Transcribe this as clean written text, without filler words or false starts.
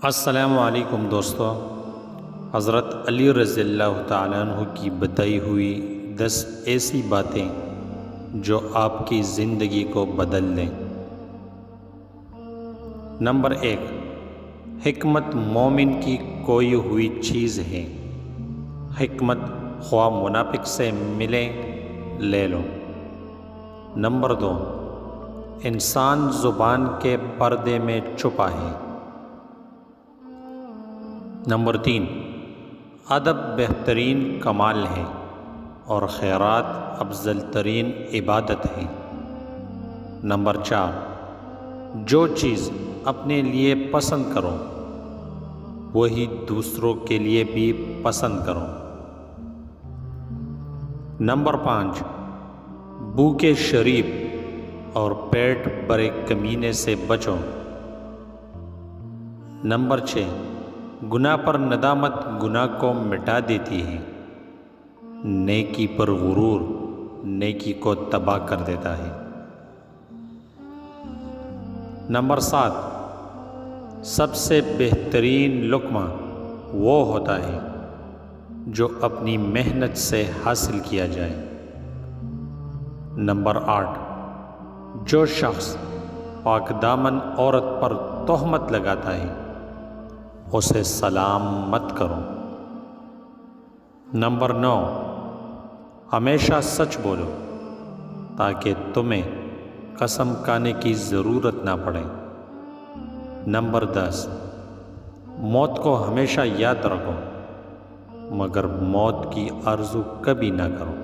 السلام علیکم دوستو، حضرت علی رضی اللہ تعالیٰ عنہ کی بتائی ہوئی 10 ایسی باتیں جو آپ کی زندگی کو بدل دیں۔ نمبر 1، حکمت مومن کی کوئی ہوئی چیز ہے۔ حکمت خواہ منافق سے ملے لے لو۔ نمبر 2، انسان زبان کے پردے میں چھپا ہے۔ نمبر 3، ادب بہترین کمال ہے اور خیرات افضل ترین عبادت ہے۔ نمبر 4، جو چیز اپنے لیے پسند کرو وہی دوسروں کے لیے بھی پسند کرو۔ نمبر 5، بھوکے شریف اور پیٹ بھرے کمینے سے بچو۔ نمبر 6، گناہ پر ندامت گناہ کو مٹا دیتی ہے، نیکی پر غرور نیکی کو تباہ کر دیتا ہے۔ نمبر 7، سب سے بہترین لقمہ وہ ہوتا ہے جو اپنی محنت سے حاصل کیا جائے۔ نمبر 8، جو شخص پاک دامن عورت پر تہمت لگاتا ہے اسے سلام مت کرو۔ نمبر 9، ہمیشہ سچ بولو تاکہ تمہیں قسم کھانے کی ضرورت نہ پڑے۔ نمبر 10، موت کو ہمیشہ یاد رکھو مگر موت کی آرزو کبھی نہ کرو۔